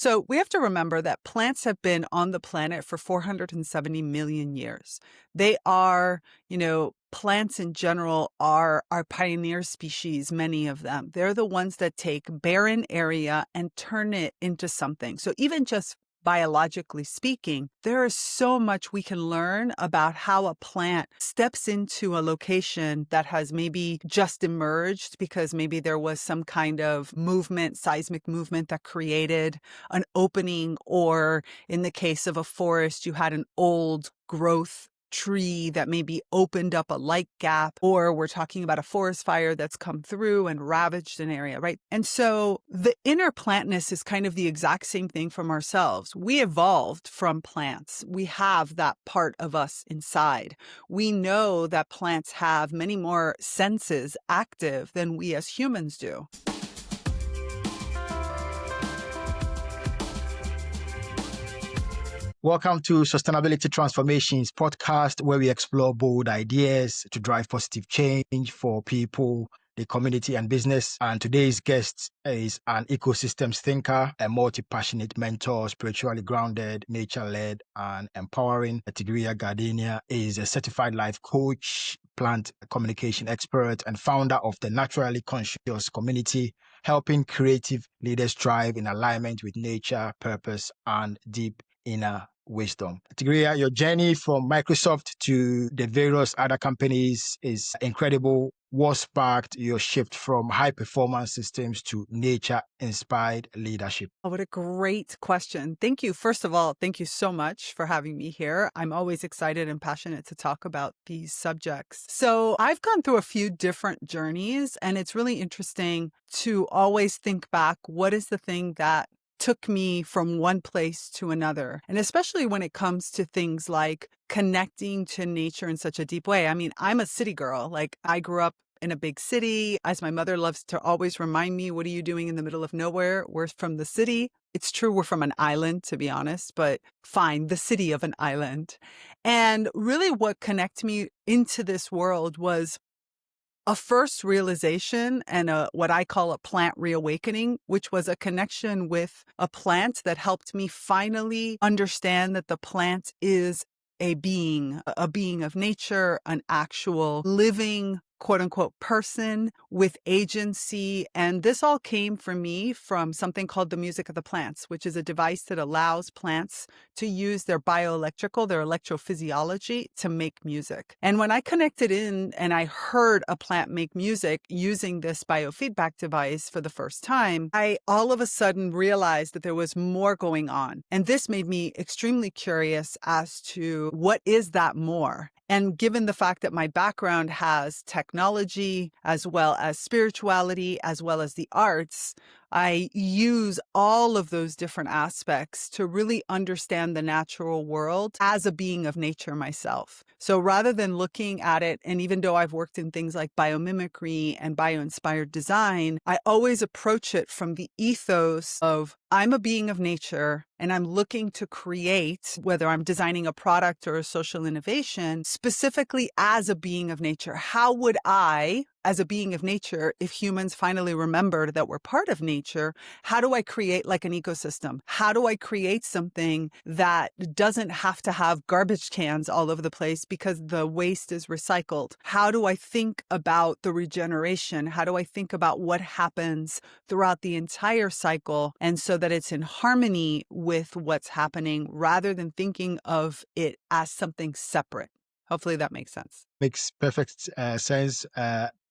So we have to remember that plants have been on the planet for 470 million years. They are, plants in general are our pioneer species, many of them. They're the ones that take barren area and turn it into something. So even just biologically speaking, there is so much we can learn about how a plant steps into a location that has maybe just emerged because maybe there was some kind of movement, seismic movement that created an opening, or in the case of a forest, you had an old growth tree that maybe opened up a light gap, or we're talking about a forest fire that's come through and ravaged an area, right? And so the inner plantness is kind of the exact same thing from ourselves. We evolved from plants. We have that part of us inside. We know that plants have many more senses active than we as humans do. Welcome to Sustainability Transformations podcast, where we explore bold ideas to drive positive change for people, the community, and business. And today's guest is an ecosystems thinker, a multi-passionate mentor, spiritually grounded, nature-led, and empowering. Tigrilla Gardenia is a certified life coach, plant communication expert, and founder of the Naturally Conscious community, helping creative leaders thrive in alignment with nature, purpose, and deep inner wisdom. Tigrilla, your journey from Microsoft to the various other companies is incredible. What sparked your shift from high performance systems to nature inspired leadership? Oh, what a great question. Thank you. First of all, thank you so much for having me here. I'm always excited and passionate to talk about these subjects. So I've gone through a few different journeys, and it's really interesting to always think back, what is the thing that took me from one place to another? And especially when it comes to things like connecting to nature in such a deep way. I mean, I'm a city girl. Like, I grew up in a big city. As my mother loves to always remind me, what are you doing in the middle of nowhere? We're from the city. It's true, we're from an island, to be honest, but fine, the city of an island. And really what connected me into this world was a first realization and what I call a plant reawakening, which was a connection with a plant that helped me finally understand that the plant is a being of nature, an actual living, quote unquote, person with agency. And this all came for me from something called the music of the plants, which is a device that allows plants to use their bioelectrical, their electrophysiology to make music. And when I connected in and I heard a plant make music using this biofeedback device for the first time, I all of a sudden realized that there was more going on. And this made me extremely curious as to what is that more? And given the fact that my background has technology, as well as spirituality, as well as the arts, I use all of those different aspects to really understand the natural world as a being of nature myself. So rather than looking at it, and even though I've worked in things like biomimicry and bio-inspired design, I always approach it from the ethos of I'm a being of nature and I'm looking to create, whether I'm designing a product or a social innovation, specifically as a being of nature. How would I, as a being of nature, if humans finally remembered that we're part of nature, how do I create like an ecosystem? How do I create something that doesn't have to have garbage cans all over the place because the waste is recycled? How do I think about the regeneration? How do I think about what happens throughout the entire cycle, and so that it's in harmony with what's happening rather than thinking of it as something separate? Hopefully that makes sense. Makes perfect sense.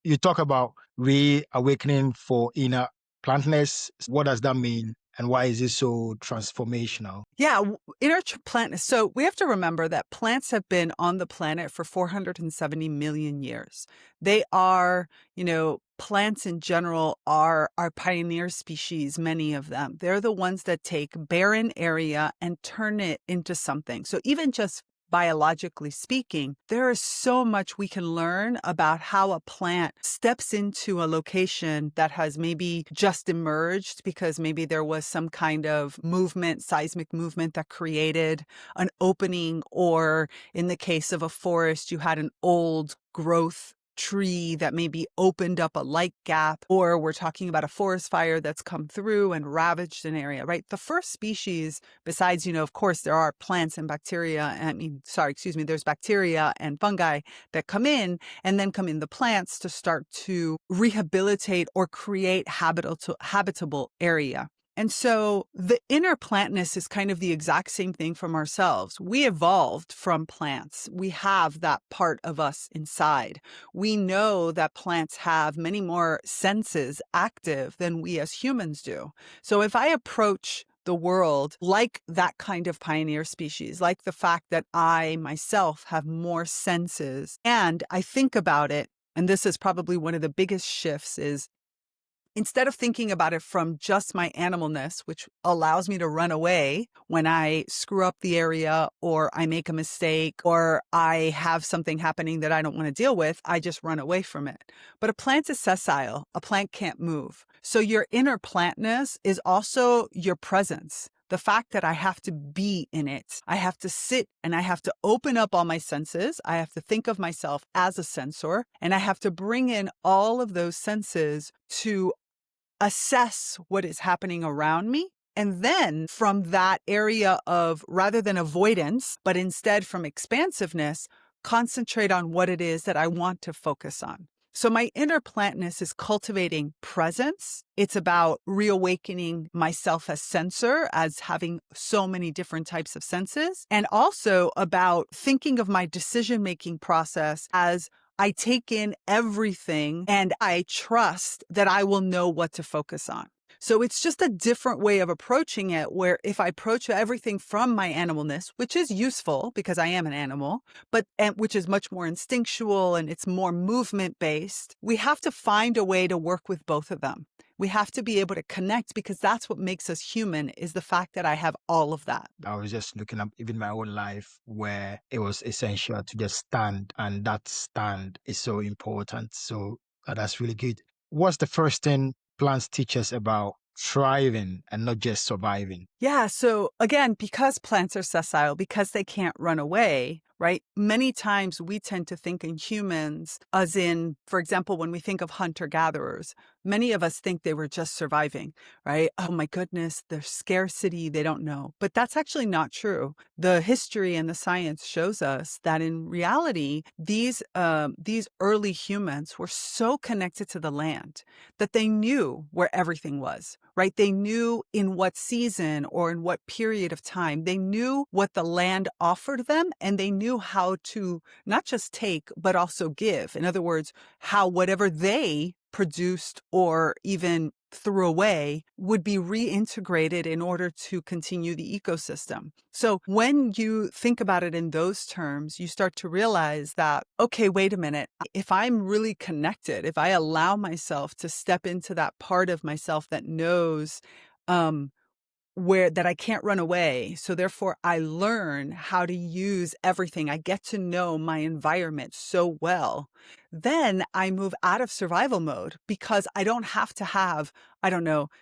You talk about reawakening for inner plantness. What does that mean? And why is it so transformational? Yeah, inner plantness. So we have to remember that plants have been on the planet for 470 million years. They are, plants in general are our pioneer species, many of them. They're the ones that take barren area and turn it into something. So even just biologically speaking, there is so much we can learn about how a plant steps into a location that has maybe just emerged because maybe there was some kind of movement, seismic movement that created an opening, or in the case of a forest, you had an old growth tree that maybe opened up a light gap, or we're talking about a forest fire that's come through and ravaged an area, right? The first species, besides, of course, there are plants and bacteria, there's bacteria and fungi that come in and then come in the plants to start to rehabilitate or create habitable area. And so the inner plantness is kind of the exact same thing from ourselves. We evolved from plants. We have that part of us inside. We know that plants have many more senses active than we as humans do. So if I approach the world like that kind of pioneer species, like the fact that I myself have more senses, and I think about it, and this is probably one of the biggest shifts, is instead of thinking about it from just my animalness, which allows me to run away when I screw up the area or I make a mistake or I have something happening that I don't want to deal with, I just run away from it. But a plant is sessile. A plant can't move. So your inner plantness is also your presence. The fact that I have to be in it, I have to sit and I have to open up all my senses. I have to think of myself as a sensor, and I have to bring in all of those senses to assess what is happening around me. And then from that area of, rather than avoidance, but instead from expansiveness, concentrate on what it is that I want to focus on. So my inner plantness is cultivating presence. It's about reawakening myself as sensor, as having so many different types of senses, and also about thinking of my decision-making process as I take in everything and I trust that I will know what to focus on. So it's just a different way of approaching it, where if I approach everything from my animalness, which is useful because I am an animal, and which is much more instinctual and it's more movement based, we have to find a way to work with both of them. We have to be able to connect, because that's what makes us human, is the fact that I have all of that. I was just looking up even my own life where it was essential to just stand, and that stand is so important. So that's really good. What's the first thing plants teach us about thriving and not just surviving? Yeah. So again, because plants are sessile, because they can't run away, right? Many times we tend to think in humans as in, for example, when we think of hunter-gatherers, many of us think they were just surviving, right? Oh my goodness, there's scarcity, they don't know. But that's actually not true. The history and the science shows us that in reality, these early humans were so connected to the land that they knew where everything was, right? They knew in what season or in what period of time. They knew what the land offered them, and they knew how to not just take, but also give. In other words, how whatever they produced or even threw away would be reintegrated in order to continue the ecosystem. So when you think about it in those terms, you start to realize that, okay, wait a minute. If I'm really connected, if I allow myself to step into that part of myself that knows, where that I can't run away. So therefore I learn how to use everything. I get to know my environment so well. Then I move out of survival mode, because I don't have to have,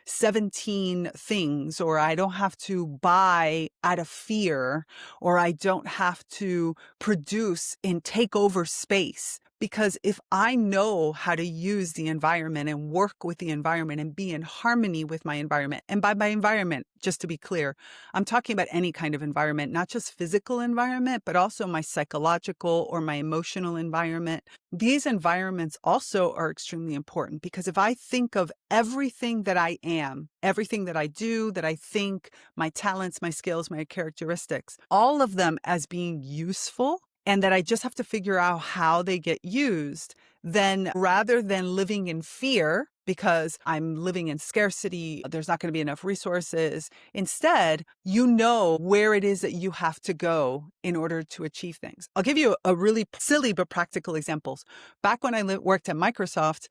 17 things, or I don't have to buy out of fear, or I don't have to produce and take over space. Because if I know how to use the environment and work with the environment and be in harmony with my environment, and by my environment, just to be clear, I'm talking about any kind of environment, not just physical environment, but also my psychological or my emotional environment. These environments also are extremely important, because if I think of everything that I am, everything that I do, that I think, my talents, my skills, my characteristics, all of them as being useful, and that I just have to figure out how they get used, then rather than living in fear because I'm living in scarcity, there's not going to be enough resources, instead, you know where it is that you have to go in order to achieve things. I'll give you a really silly but practical examples. Back when I worked at Microsoft,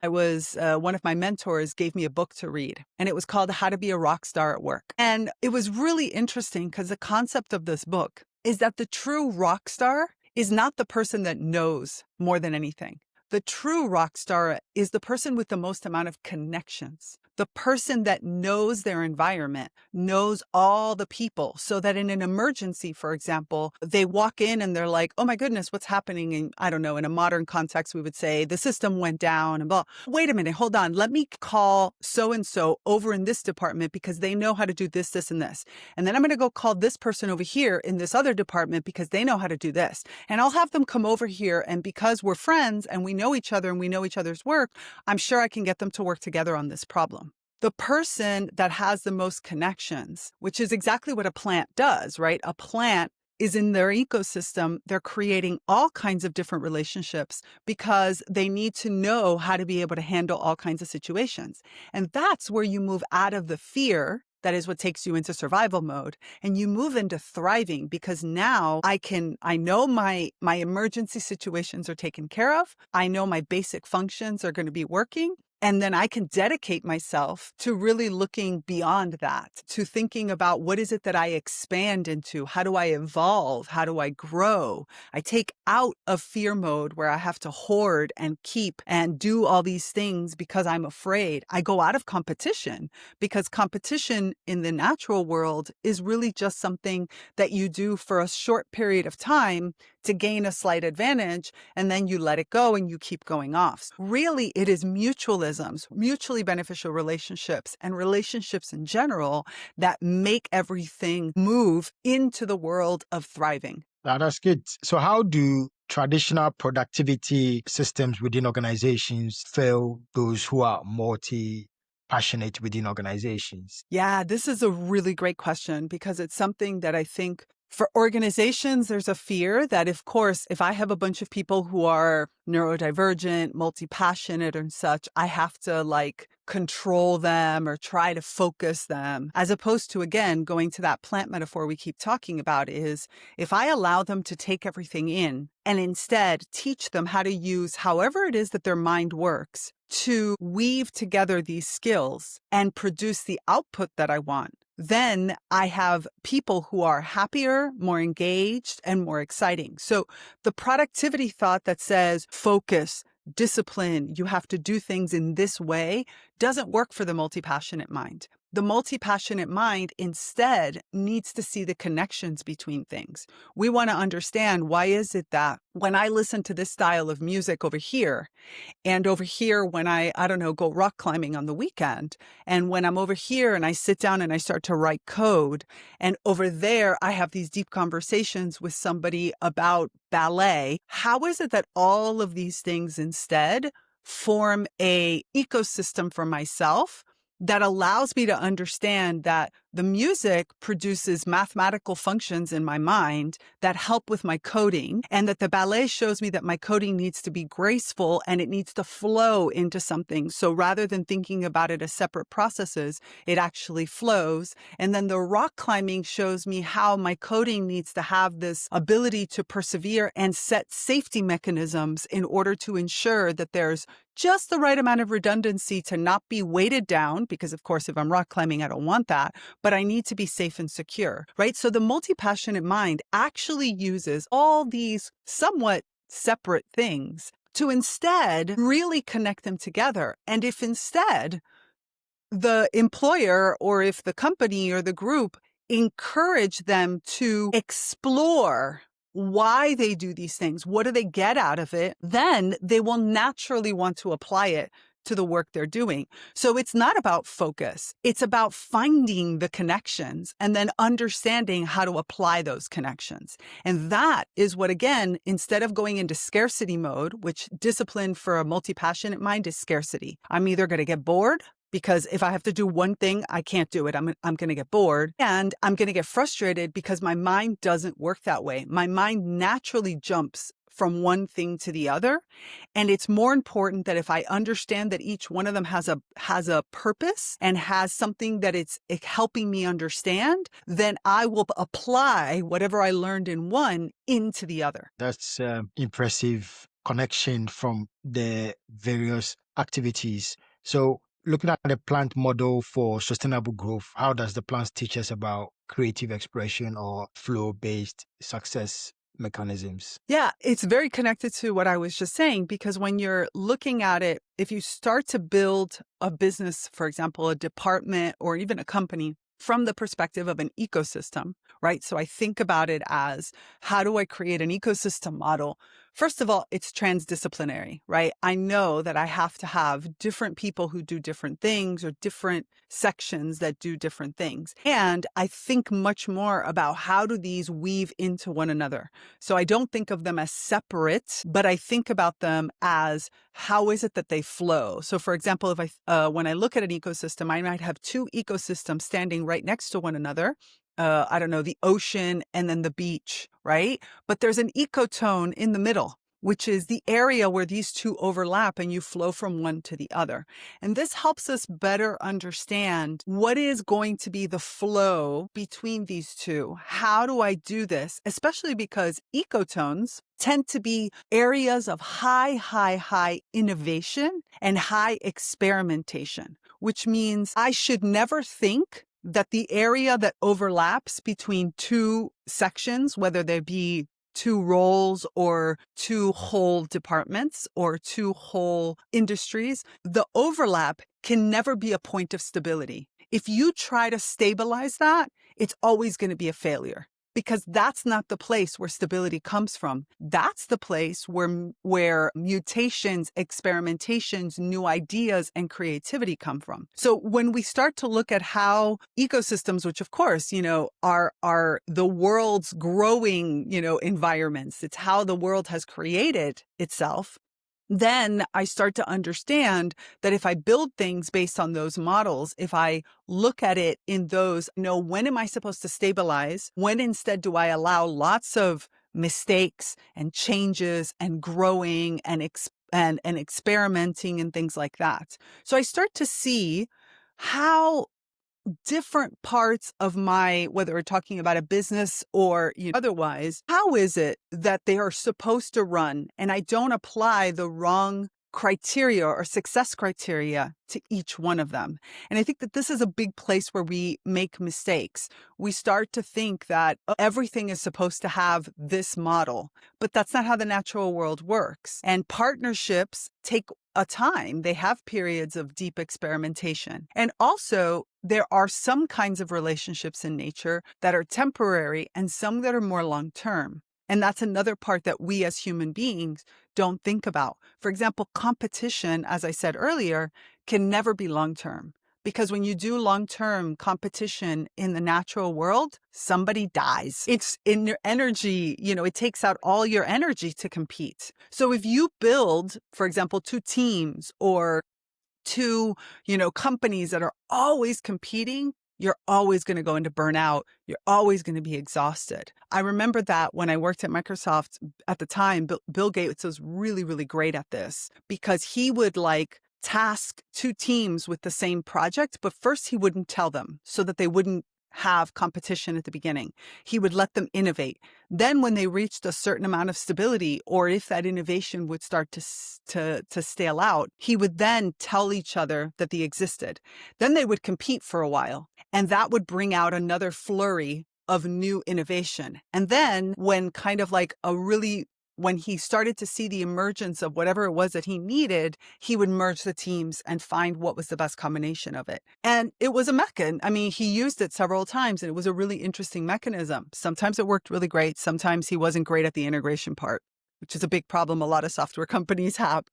one of my mentors gave me a book to read, and it was called How to Be a Rock Star at Work. And it was really interesting because the concept of this book is that the true rock star is not the person that knows more than anything. The true rock star is the person with the most amount of connections, The person that knows their environment knows all the people, so that in an emergency, for example, they walk in and they're like, oh my goodness, what's happening? And I don't know, in a modern context, we would say the system went down and blah. Wait a minute, hold on. Let me call so-and-so over in this department because they know how to do this, this, and this. And then I'm going to go call this person over here in this other department because they know how to do this. And I'll have them come over here. And because we're friends and we know each other and we know each other's work, I'm sure I can get them to work together on this problem. The person that has the most connections, which is exactly what a plant does, right? A plant is in their ecosystem. They're creating all kinds of different relationships because they need to know how to be able to handle all kinds of situations. And that's where you move out of the fear. That is what takes you into survival mode, and you move into thriving, because now I know my emergency situations are taken care of. I know my basic functions are going to be working. And then I can dedicate myself to really looking beyond that, to thinking about what is it that I expand into? How do I evolve? How do I grow? I take out of fear mode where I have to hoard and keep and do all these things because I'm afraid. I go out of competition, because competition in the natural world is really just something that you do for a short period of time to gain a slight advantage, and then you let it go and you keep going off. Really, it is mutualisms, mutually beneficial relationships, and relationships in general that make everything move into the world of thriving. That's good. So how do traditional productivity systems within organizations fail those who are multi-passionate within organizations? Yeah, this is a really great question, because it's something that I think for organizations, there's a fear that, of course, if I have a bunch of people who are neurodivergent, multi-passionate and such, I have to control them or try to focus them, as opposed to, again, going to that plant metaphor we keep talking about, is if I allow them to take everything in and instead teach them how to use however it is that their mind works to weave together these skills and produce the output that I want, then I have people who are happier, more engaged, and more exciting. So the productivity thought that says focus, discipline, you have to do things in this way, doesn't work for the multi-passionate mind. The multi-passionate mind instead needs to see the connections between things. We want to understand, why is it that when I listen to this style of music over here, and over here when I don't know, go rock climbing on the weekend, and when I'm over here and I sit down and I start to write code, and over there I have these deep conversations with somebody about ballet, how is it that all of these things instead form a ecosystem for myself that allows me to understand that the music produces mathematical functions in my mind that help with my coding, and that the ballet shows me that my coding needs to be graceful and it needs to flow into something. So rather than thinking about it as separate processes, it actually flows. And then the rock climbing shows me how my coding needs to have this ability to persevere and set safety mechanisms in order to ensure that there's just the right amount of redundancy to not be weighted down, because of course, if I'm rock climbing, I don't want that, but I need to be safe and secure, right? So the multi-passionate mind actually uses all these somewhat separate things to instead really connect them together. And if instead the employer, or if the company or the group, encourage them to explore why they do these things, what do they get out of it, then they will naturally want to apply it to the work they're doing. So it's not about focus. It's about finding the connections and then understanding how to apply those connections. And that is what, again, instead of going into scarcity mode, which discipline for a multi-passionate mind is scarcity. I'm either going to get bored, because if I have to do one thing, I can't do it. I'm going to get bored, and I'm going to get frustrated because my mind doesn't work that way. My mind naturally jumps from one thing to the other. And it's more important that if I understand that each one of them has a purpose and has something that it's helping me understand, then I will apply whatever I learned in one into the other. That's impressive connection from the various activities. So looking at the plant model for sustainable growth, how does the plant teach us about creative expression or flow-based success? mechanisms. Yeah, it's very connected to what I was just saying, because when you're looking at it, if you start to build a business, for example, a department or even a company from the perspective of an ecosystem, right? So I think about it as, how do I create an ecosystem model? First of all, it's transdisciplinary, right? I know that I have to have different people who do different things, or different sections that do different things. And I think much more about, how do these weave into one another? So I don't think of them as separate, but I think about them as, how is it that they flow? So for example, when I look at an ecosystem, I might have two ecosystems standing right next to one another. I don't know, the ocean and then the beach, right? But there's an ecotone in the middle, which is the area where these two overlap and you flow from one to the other. And this helps us better understand what is going to be the flow between these two. How do I do this? Especially because ecotones tend to be areas of high innovation and high experimentation, which means I should never think that the area that overlaps between two sections, whether they be two roles or two whole departments or two whole industries, the overlap can never be a point of stability. If you try to stabilize that, it's always going to be a failure, because that's not the place where stability comes from. That's the place where mutations, experimentations, new ideas, and creativity come from. So when we start to look at how ecosystems, which of course, are the world's growing, environments, it's how the world has created itself, then I start to understand that if I build things based on those models, if I look at it in those, when am I supposed to stabilize? When instead do I allow lots of mistakes and changes and growing and experimenting and things like that? So I start to see how different parts of whether we're talking about a business or otherwise, how is it that they are supposed to run and I don't apply the wrong criteria or success criteria to each one of them? And I think that this is a big place where we make mistakes. We start to think that everything is supposed to have this model, but that's not how the natural world works. And partnerships take a time. They have periods of deep experimentation. And also, there are some kinds of relationships in nature that are temporary and some that are more long term. And that's another part that we as human beings don't think about. For example, competition, as I said earlier, can never be long term. Because when you do long-term competition in the natural world, somebody dies. It's in your energy, it takes out all your energy to compete. So if you build, for example, two teams or two, companies that are always competing, you're always going to go into burnout. You're always going to be exhausted. I remember that when I worked at Microsoft at the time, Bill Gates was really, really great at this, because he would task two teams with the same project, but first he wouldn't tell them so that they wouldn't have competition at the beginning. He would let them innovate. Then when they reached a certain amount of stability, or if that innovation would start to stale out, he would then tell each other that they existed. Then they would compete for a while, and that would bring out another flurry of new innovation. And then when when he started to see the emergence of whatever it was that he needed, he would merge the teams and find what was the best combination of it. And it was a mechanism. I mean, he used it several times, and it was a really interesting mechanism. Sometimes it worked really great. Sometimes he wasn't great at the integration part, which is a big problem a lot of software companies have.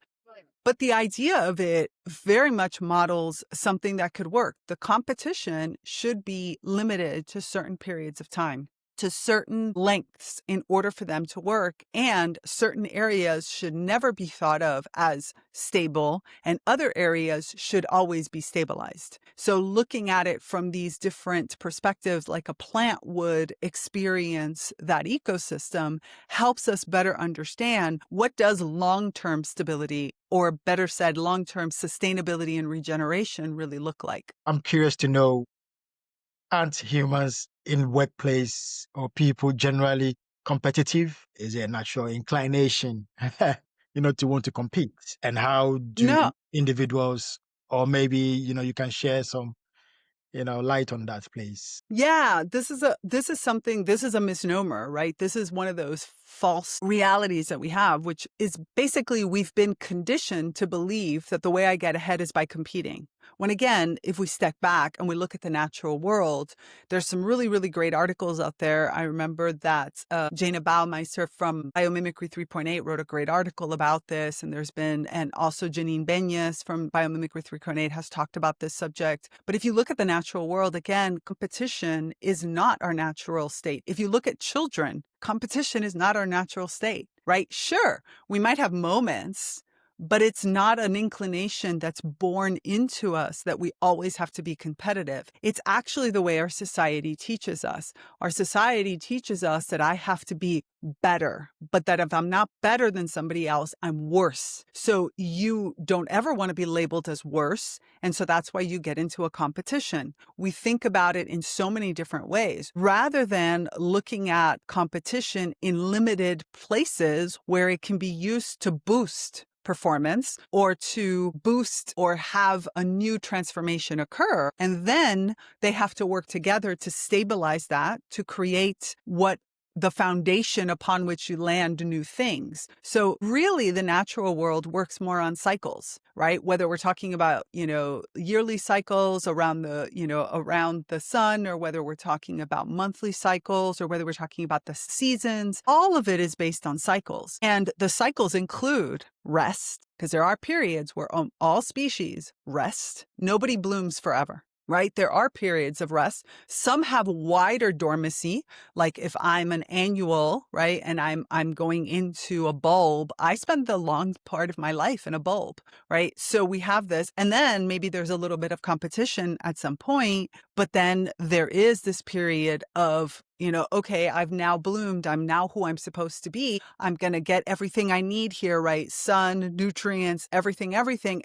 But the idea of it very much models something that could work. The competition should be limited to certain periods of time, to certain lengths in order for them to work, and certain areas should never be thought of as stable and other areas should always be stabilized. So looking at it from these different perspectives, like a plant would experience that ecosystem, helps us better understand what does long-term stability, or better said, long-term sustainability and regeneration really look like. I'm curious to know, aren't humans in workplace or people generally competitive? Is it a natural inclination, to want to compete? And how do No. individuals, or maybe, you can share some, light on that, please? Yeah, this is a misnomer, right? This is one of those false realities that we have, which is basically we've been conditioned to believe that the way I get ahead is by competing. When again, if we step back and we look at the natural world, there's some really, really great articles out there. I remember that Jana Baumeister from Biomimicry 3.8 wrote a great article about this. And and also Janine Benyus from Biomimicry 3.8 has talked about this subject. But if you look at the natural world, again, competition is not our natural state. If you look at children, competition is not our natural state, right? Sure, we might have moments, but it's not an inclination that's born into us that we always have to be competitive. It's actually the way our society teaches us. Our society teaches us that I have to be better, but that if I'm not better than somebody else, I'm worse. So you don't ever want to be labeled as worse. And so that's why you get into a competition. We think about it in so many different ways rather than looking at competition in limited places where it can be used to boost performance or to boost or have a new transformation occur. And then they have to work together to stabilize that, to create the foundation upon which you land new things. So really the natural world works more on cycles, right? Whether we're talking about, yearly cycles around the sun, or whether we're talking about monthly cycles, or whether we're talking about the seasons, all of it is based on cycles. And the cycles include rest, because there are periods where all species rest. Nobody blooms forever. Right? There are periods of rest. Some have wider dormancy. Like if I'm an annual, right, and I'm going into a bulb, I spend the long part of my life in a bulb, right? So we have this, and then maybe there's a little bit of competition at some point, but then there is this period of, okay, I've now bloomed. I'm now who I'm supposed to be. I'm going to get everything I need here, right? Sun, nutrients, everything.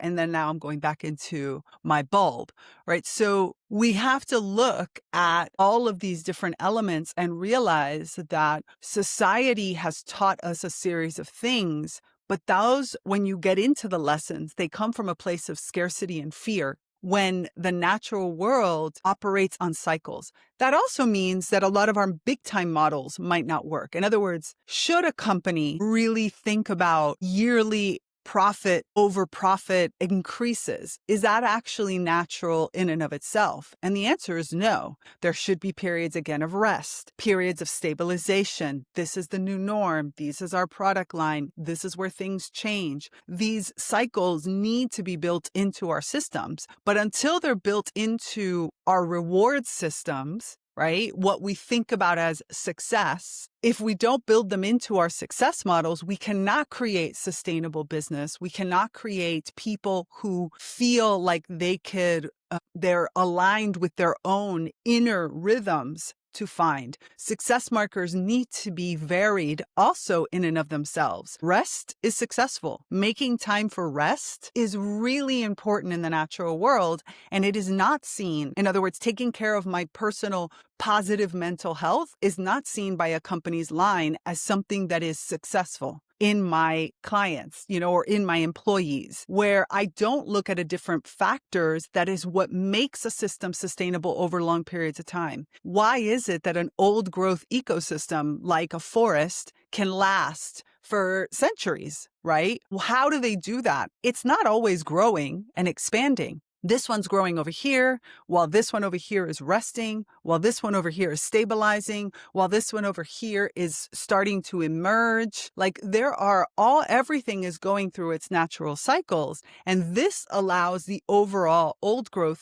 And then now I'm going back into my bulb, right? So we have to look at all of these different elements and realize that society has taught us a series of things, but those, when you get into the lessons, they come from a place of scarcity and fear. When the natural world operates on cycles. That also means that a lot of our big time models might not work. In other words, should a company really think about yearly profit over profit increases? Is that actually natural in and of itself? And the answer is no. There should be periods again of rest, periods of stabilization. This is the new norm. This is our product line. This is where things change. These cycles need to be built into our systems, but until they're built into our reward systems, right? What we think about as success, if we don't build them into our success models, we cannot create sustainable business. We cannot create people who feel like they're aligned with their own inner rhythms to find. Success markers need to be varied also in and of themselves. Rest is successful. Making time for rest is really important in the natural world, and it is not seen. In other words, taking care of my personal positive mental health is not seen by a company's line as something that is successful in my clients, or in my employees, where I don't look at a different factors. That is what makes a system sustainable over long periods of time. Why is it that an old growth ecosystem like a forest can last for centuries, right? Well, how do they do that? It's not always growing and expanding. This one's growing over here, while this one over here is resting, while this one over here is stabilizing, while this one over here is starting to emerge. Like everything is going through its natural cycles. And this allows the overall old growth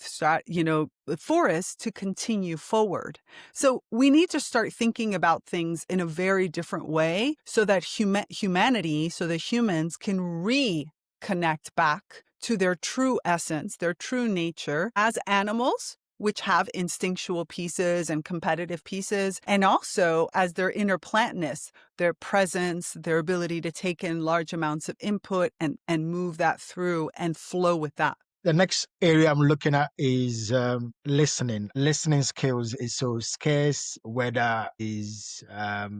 forest to continue forward. So we need to start thinking about things in a very different way so that humanity, so that humans can reconnect back to their true essence, their true nature as animals, which have instinctual pieces and competitive pieces, and also as their inner plantness, their presence, their ability to take in large amounts of input and move that through and flow with that. The next area I'm looking at is listening. Listening skills is so scarce, whether is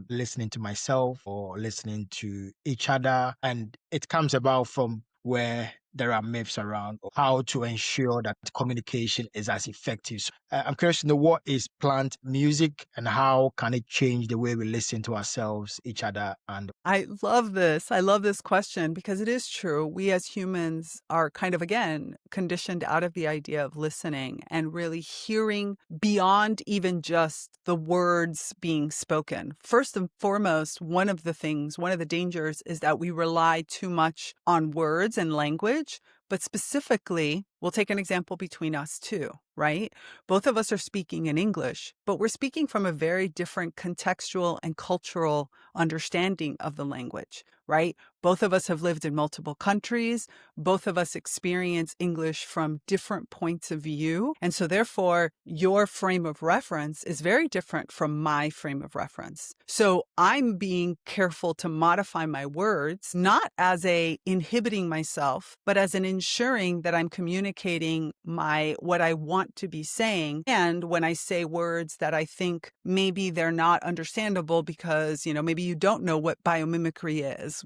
listening to myself or listening to each other. And it comes about from where there are myths around how to ensure that communication is as effective. So, I'm curious to know, what is plant music and how can it change the way we listen to ourselves, each other, and I love this. I love this question because it is true. We as humans are kind of, again, conditioned out of the idea of listening and really hearing beyond even just the words being spoken. First and foremost, one of the dangers is that we rely too much on words and language. But specifically, we'll take an example between us two, right? Both of us are speaking in English, but we're speaking from a very different contextual and cultural understanding of the language, right? Both of us have lived in multiple countries. Both of us experience English from different points of view. And so therefore, your frame of reference is very different from my frame of reference. So I'm being careful to modify my words, not as a inhibiting myself, but as an ensuring that I'm communicating what I want to be saying. And when I say words that I think maybe they're not understandable because, maybe you don't know what biomimicry is,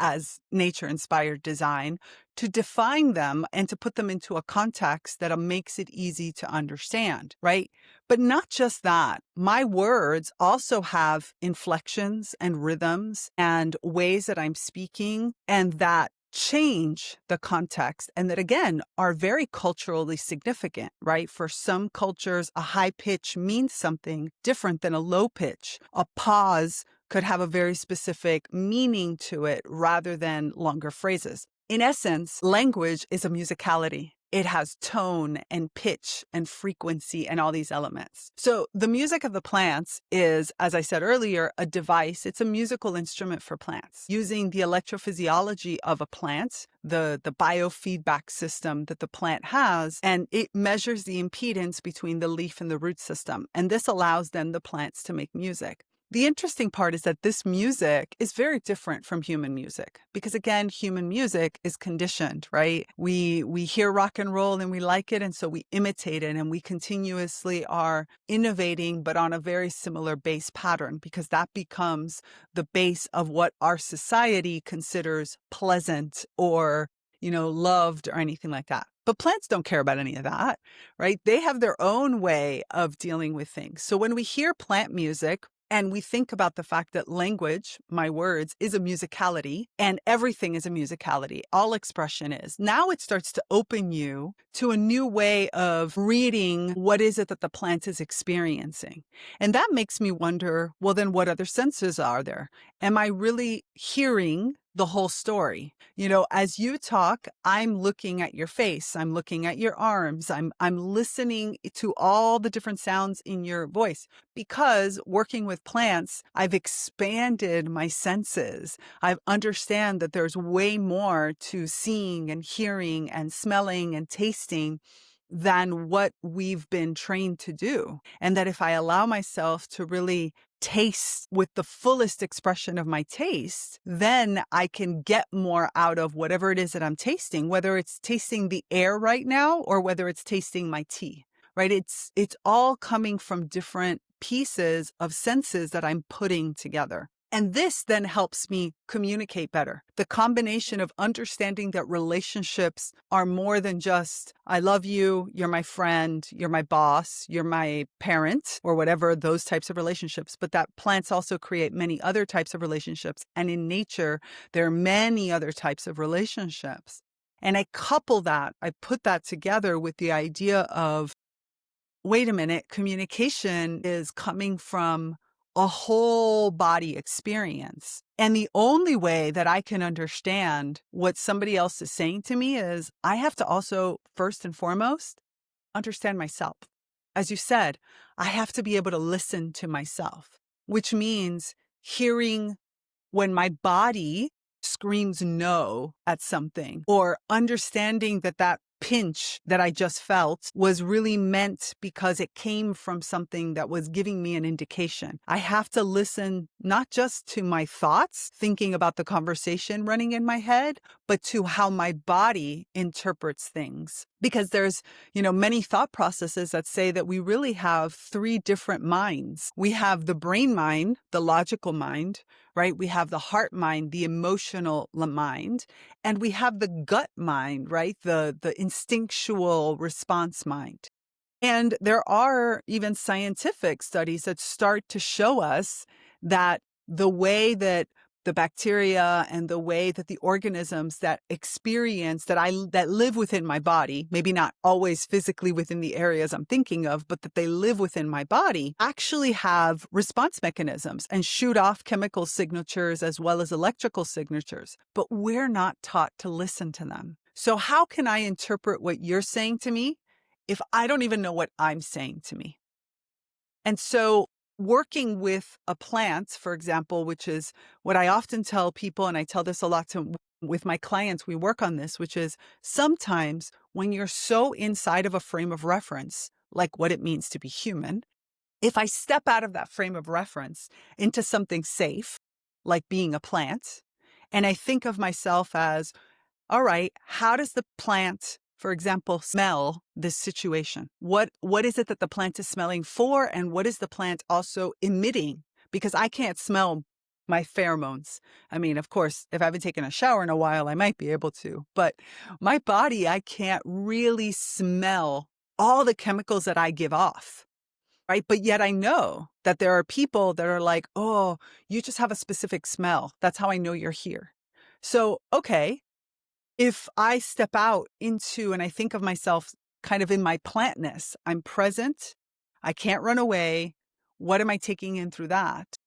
as nature-inspired design, to define them and to put them into a context that makes it easy to understand, right? But not just that. My words also have inflections and rhythms and ways that I'm speaking and that change the context and that, again, are very culturally significant, right? For some cultures, a high pitch means something different than a low pitch. A pause could have a very specific meaning to it rather than longer phrases. In essence, language is a musicality. It has tone and pitch and frequency and all these elements. So the music of the plants is, as I said earlier, a device. It's a musical instrument for plants. Using the electrophysiology of a plant, the biofeedback system that the plant has, and it measures the impedance between the leaf and the root system. And this allows then the plants to make music. The interesting part is that this music is very different from human music because, again, human music is conditioned, right? We hear rock and roll and we like it, and so we imitate it, and we continuously are innovating, but on a very similar base pattern because that becomes the base of what our society considers pleasant or loved or anything like that. But plants don't care about any of that, right? They have their own way of dealing with things. So when we hear plant music, and we think about the fact that language, my words, is a musicality and everything is a musicality. All expression is. Now it starts to open you to a new way of reading what is it that the plant is experiencing. And that makes me wonder, well, then what other senses are there? Am I really hearing the whole story? As you talk, I'm looking at your face. I'm looking at your arms. I'm listening to all the different sounds in your voice because working with plants, I've expanded my senses. I understand that there's way more to seeing and hearing and smelling and tasting than what we've been trained to do. And that if I allow myself to really taste with the fullest expression of my taste, then I can get more out of whatever it is that I'm tasting, whether it's tasting the air right now or whether it's tasting my tea, right? It's all coming from different pieces of senses that I'm putting together. And this then helps me communicate better. The combination of understanding that relationships are more than just, I love you, you're my friend, you're my boss, you're my parent, or whatever, those types of relationships, but that plants also create many other types of relationships. And in nature, there are many other types of relationships. And I put that together with the idea of, wait a minute, communication is coming from a whole body experience. And the only way that I can understand what somebody else is saying to me is I have to also, first and foremost, understand myself. As you said, I have to be able to listen to myself, which means hearing when my body screams no at something, or understanding that pinch that I just felt was really meant because it came from something that was giving me an indication. I have to listen not just to my thoughts, thinking about the conversation running in my head, but to how my body interprets things. Because there's, many thought processes that say that we really have three different minds. We have the brain mind, the logical mind, right? We have the heart mind, the emotional mind, and we have the gut mind, right? The instinctual response mind. And there are even scientific studies that start to show us that the way that the bacteria and the way that the organisms that experience that live within my body, maybe not always physically within the areas I'm thinking of, but that they live within my body, actually have response mechanisms and shoot off chemical signatures as well as electrical signatures. But we're not taught to listen to them. So how can I interpret what you're saying to me if I don't even know what I'm saying to me? And so working with a plant, for example, which is what I often tell people, and I tell this a lot with my clients, we work on this, which is sometimes when you're so inside of a frame of reference, like what it means to be human, if I step out of that frame of reference into something safe, like being a plant, and I think of myself as, all right, how does the plant, for example, smell this situation? What is it that the plant is smelling for, and what is the plant also emitting? Because I can't smell my pheromones. I mean, of course, if I haven't taken a shower in a while, I might be able to, but my body, I can't really smell all the chemicals that I give off. Right. But yet I know that there are people that are like, oh, you just have a specific smell. That's how I know you're here. So, okay, if I step out into and I think of myself kind of in my plantness, I'm present, I can't run away. What am I taking in through that?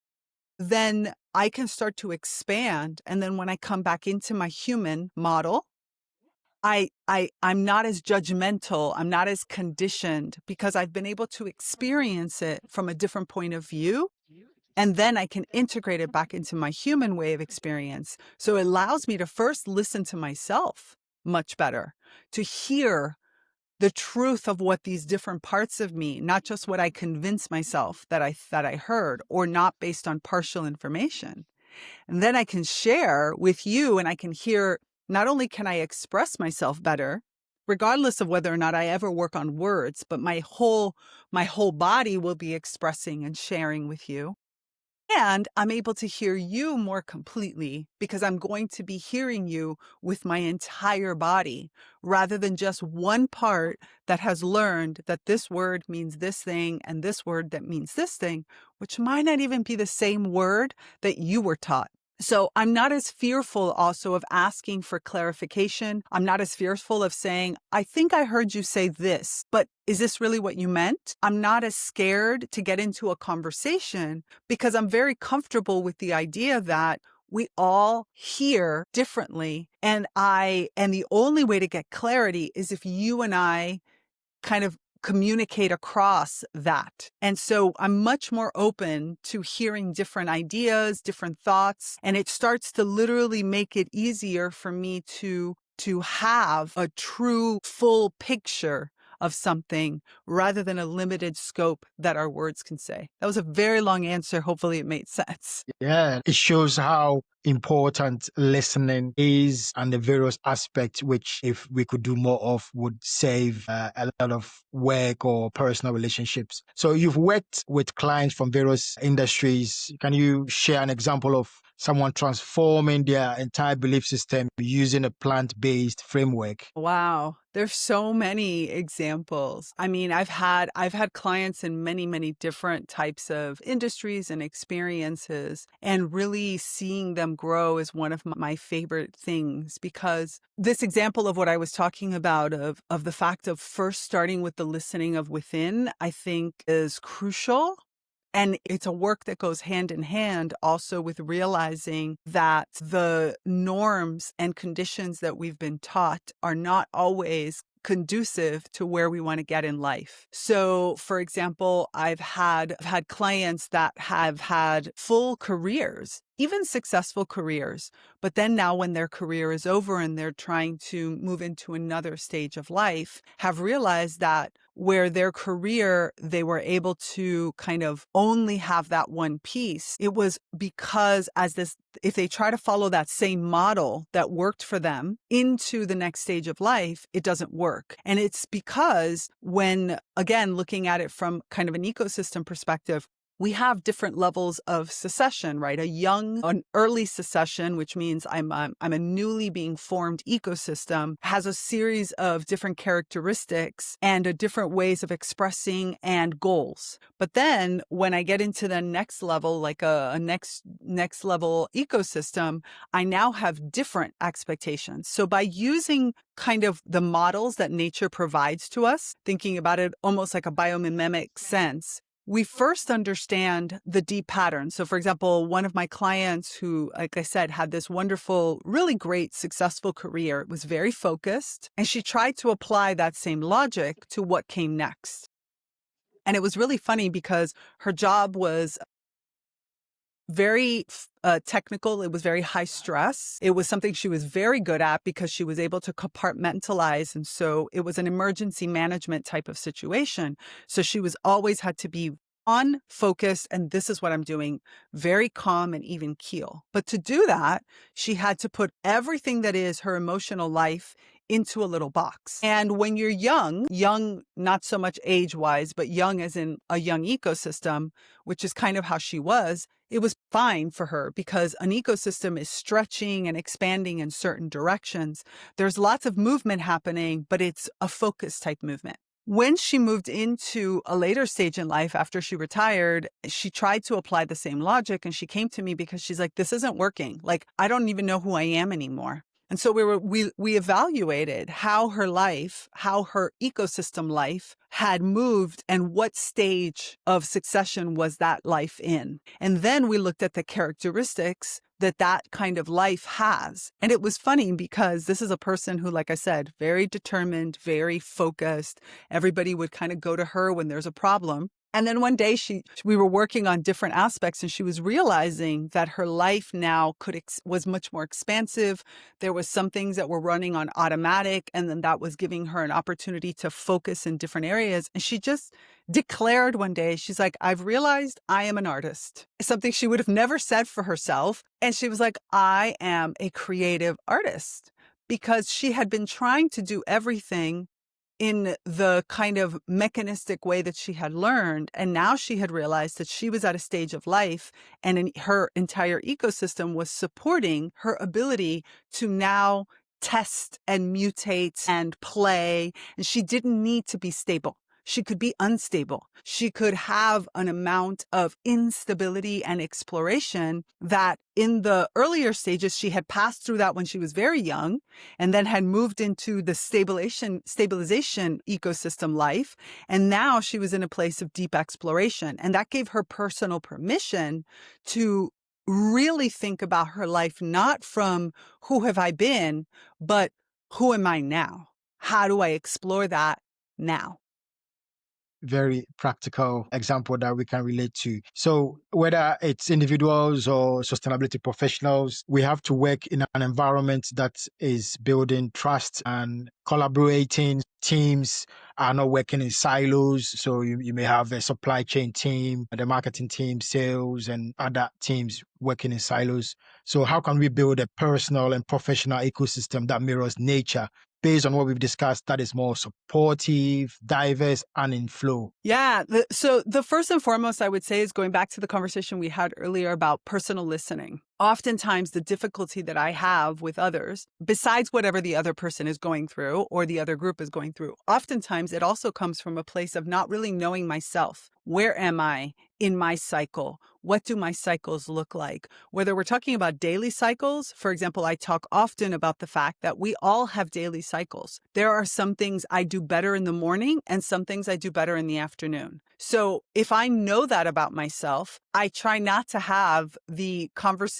Then I can start to expand. And then when I come back into my human model, I'm not as judgmental. I'm not as conditioned because I've been able to experience it from a different point of view. And then I can integrate it back into my human way of experience. So it allows me to first listen to myself much better, to hear the truth of what these different parts of me, not just what I convince myself that I heard, or not based on partial information. And then I can share with you, and I can hear, not only can I express myself better, regardless of whether or not I ever work on words, but my whole body will be expressing and sharing with you. And I'm able to hear you more completely because I'm going to be hearing you with my entire body rather than just one part that has learned that this word means this thing and this word that means this thing, which might not even be the same word that you were taught. So I'm not as fearful also of asking for clarification. I'm not as fearful of saying, I think I heard you say this, but is this really what you meant? I'm not as scared to get into a conversation because I'm very comfortable with the idea that we all hear differently. And the only way to get clarity is if you and I kind of communicate across that. And so I'm much more open to hearing different ideas, different thoughts, and it starts to literally make it easier for me to have a true full picture of something rather than a limited scope that our words can say. That was a very long answer. Hopefully it made sense. Yeah, it shows how important listening is and the various aspects which, if we could do more of, would save a lot of work or personal relationships. So you've worked with clients from various industries. Can you share an example of someone transforming their entire belief system using a plant-based framework? Wow, there's so many examples. I mean, I've had clients in many, many different types of industries and experiences, and really seeing them grow is one of my favorite things because this example of what I was talking about of the fact of first starting with the listening of within, I think is crucial. And it's a work that goes hand in hand also with realizing that the norms and conditions that we've been taught are not always conducive to where we want to get in life. So, for example, I've had clients that have had full careers, even successful careers, but then now when their career is over and they're trying to move into another stage of life, have realized that where their career, they were able to kind of only have that one piece. It was because if they try to follow that same model that worked for them into the next stage of life, it doesn't work. And it's because when, again, looking at it from kind of an ecosystem perspective, we have different levels of succession, right? An early succession, which means I'm a newly being formed ecosystem, has a series of different characteristics and different ways of expressing and goals. But then when I get into the next level, like a next level ecosystem, I now have different expectations. So by using kind of the models that nature provides to us, thinking about it almost like a biomimemic sense, we first understand the deep patterns. So, for example, one of my clients who, like I said, had this wonderful, really great, successful career, was very focused, and she tried to apply that same logic to what came next. And it was really funny because her job was very technical. It was very high stress. It was something she was very good at because she was able to compartmentalize. And so it was an emergency management type of situation. So she was always had to be on focus. And this is what I'm doing, very calm and even keel. But to do that, she had to put everything that is her emotional life into a little box. And when you're young, not so much age-wise, but young as in a young ecosystem, which is kind of how she was, it was fine for her because an ecosystem is stretching and expanding in certain directions. There's lots of movement happening, but it's a focus type movement. When she moved into a later stage in life after she retired, she tried to apply the same logic, and she came to me because she's like, this isn't working. Like, I don't even know who I am anymore. And so we evaluated how her life, how her ecosystem life had moved and what stage of succession was that life in. And then we looked at the characteristics that kind of life has. And it was funny because this is a person who, like I said, very determined, very focused. Everybody would kind of go to her when there's a problem. And then one day we were working on different aspects, and she was realizing that her life now was much more expansive. There was some things that were running on automatic, and then that was giving her an opportunity to focus in different areas. And she just declared one day, she's like, I've realized I am an artist. Something she would have never said for herself. And she was like, I am a creative artist, because she had been trying to do everything in the kind of mechanistic way that she had learned. And now she had realized that she was at a stage of life, and her entire ecosystem was supporting her ability to now test and mutate and play. And she didn't need to be stable. She could be unstable. She could have an amount of instability and exploration that in the earlier stages, she had passed through that when she was very young, and then had moved into the stabilization ecosystem life. And now she was in a place of deep exploration. And that gave her personal permission to really think about her life, not from who have I been, but who am I now? How do I explore that now? Very practical example that we can relate to. So whether it's individuals or sustainability professionals, we have to work in an environment that is building trust and collaborating. Teams are not working in silos. So you may have a supply chain team, the marketing team, sales, and other teams working in silos. So how can we build a personal and professional ecosystem that mirrors nature, based on what we've discussed, that is more supportive, diverse, and in flow? Yeah. So the first and foremost, I would say, is going back to the conversation we had earlier about personal listening. Oftentimes, the difficulty that I have with others, besides whatever the other person is going through or the other group is going through, oftentimes it also comes from a place of not really knowing myself. Where am I in my cycle? What do my cycles look like? Whether we're talking about daily cycles, for example, I talk often about the fact that we all have daily cycles. There are some things I do better in the morning and some things I do better in the afternoon. So if I know that about myself, I try not to have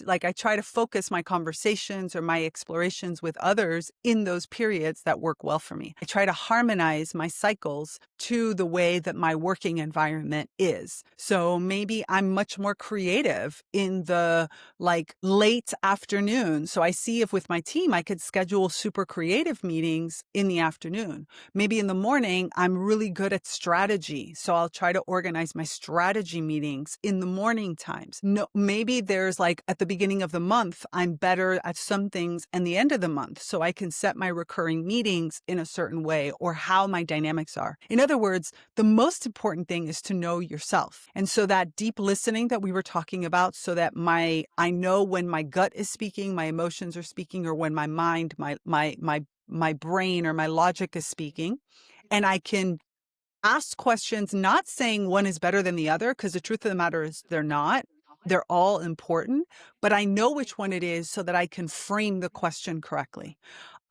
I try to focus my conversations or my explorations with others in those periods that work well for me. I try to harmonize my cycles to the way that my working environment is. So maybe I'm much more creative in the like late afternoon. So I see if with my team, I could schedule super creative meetings in the afternoon. Maybe in the morning, I'm really good at strategy. So I'll try to organize my strategy meetings in the morning times. No, maybe there's like at the beginning of the month, I'm better at some things and the end of the month. So I can set my recurring meetings in a certain way or how my dynamics are. In other words, the most important thing is to know yourself. And so that deep listening that we were talking about, so that I know when my gut is speaking, my emotions are speaking, or when my mind, my brain or my logic is speaking, and I can ask questions, not saying one is better than the other, because the truth of the matter is they're not. They're all important, but I know which one it is so that I can frame the question correctly.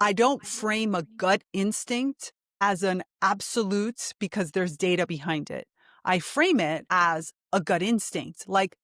I don't frame a gut instinct as an absolute because there's data behind it. I frame it as a gut instinct. Like,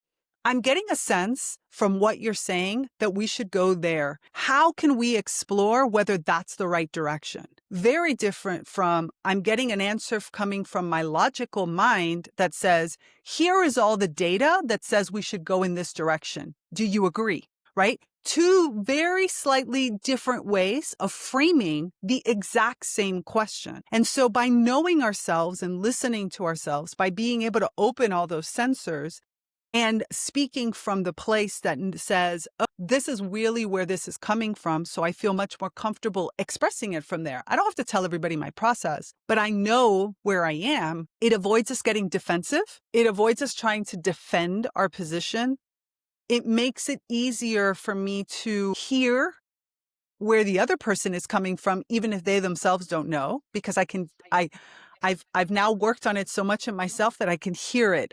I'm getting a sense from what you're saying that we should go there. How can we explore whether that's the right direction? Very different from I'm getting an answer coming from my logical mind that says, here is all the data that says we should go in this direction. Do you agree? Right? Two very slightly different ways of framing the exact same question. And so by knowing ourselves and listening to ourselves, by being able to open all those sensors, and speaking from the place that says, oh, this is really where this is coming from, so I feel much more comfortable expressing it from there. I don't have to tell everybody my process, but I know where I am. It avoids us getting defensive. It avoids us trying to defend our position. It makes it easier for me to hear where the other person is coming from, even if they themselves don't know, because I've now worked on it so much in myself that I can hear it.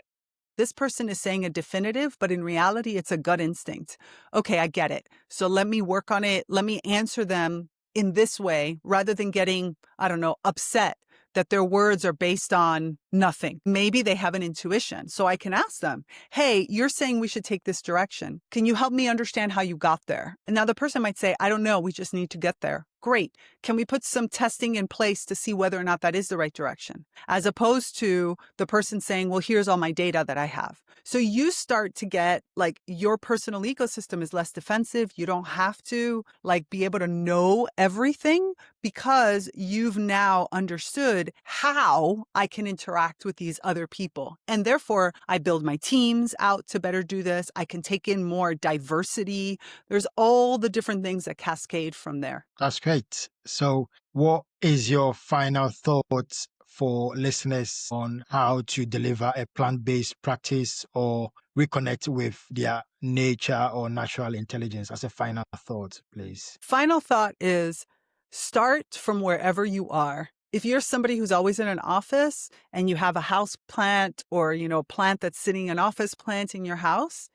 This person is saying a definitive, but in reality, it's a gut instinct. Okay, I get it. So let me work on it. Let me answer them in this way rather than getting, I don't know, upset that their words are based on nothing. Maybe they have an intuition. So I can ask them, hey, you're saying we should take this direction. Can you help me understand how you got there? And now the person might say, I don't know. We just need to get there. Great. Can we put some testing in place to see whether or not that is the right direction? As opposed to the person saying, well, here's all my data that I have. So you start to get like your personal ecosystem is less defensive. You don't have to like be able to know everything because you've now understood how I can interact with these other people. And therefore, I build my teams out to better do this. I can take in more diversity. There's all the different things that cascade from there. That's great. So, what is your final thoughts for listeners on how to deliver a plant-based practice or reconnect with their nature or natural intelligence? As a final thought, please. Final thought is start from wherever you are. If you're somebody who's always in an office and you have a house plant or, a plant that's sitting an office plant in your house,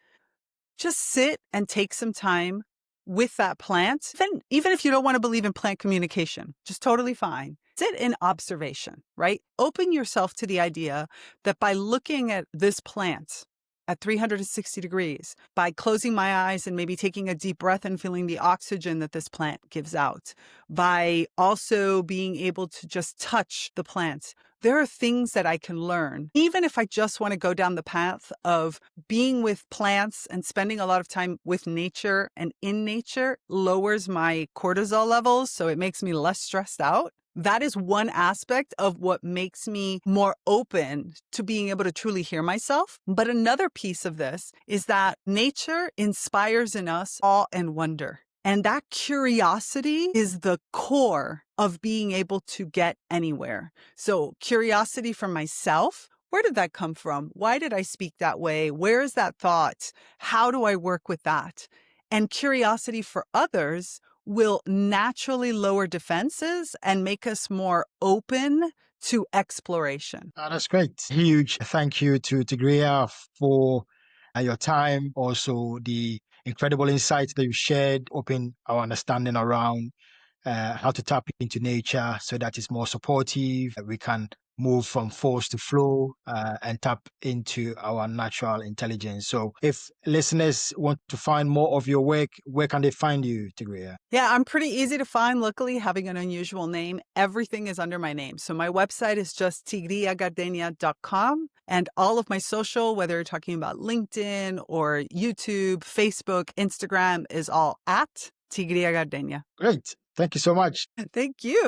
just sit and take some time with that plant. Even if you don't want to believe in plant communication, just totally fine. Sit in observation, right? Open yourself to the idea that by looking at this plant at 360 degrees, by closing my eyes and maybe taking a deep breath and feeling the oxygen that this plant gives out, by also being able to just touch the plant, there are things that I can learn. Even if I just want to go down the path of being with plants and spending a lot of time with nature and in nature lowers my cortisol levels, so it makes me less stressed out. That is one aspect of what makes me more open to being able to truly hear myself. But another piece of this is that nature inspires in us awe and wonder. And that curiosity is the core of being able to get anywhere. So curiosity for myself, where did that come from? Why did I speak that way? Where is that thought? How do I work with that? And curiosity for others will naturally lower defenses and make us more open to exploration. That's great. Huge thank you to Tigrilla for your time, also the incredible insights that you shared, open our understanding around how to tap into nature so that it's more supportive. We can move from force to flow and tap into our natural intelligence. So if listeners want to find more of your work, where can they find you, Tigrilla? Yeah, I'm pretty easy to find. Luckily, having an unusual name, everything is under my name. So my website is just tigrillagardenia.com. And all of my social, whether you're talking about LinkedIn or YouTube, Facebook, Instagram, is all at Tigrilla Gardenia. Great. Thank you so much. Thank you.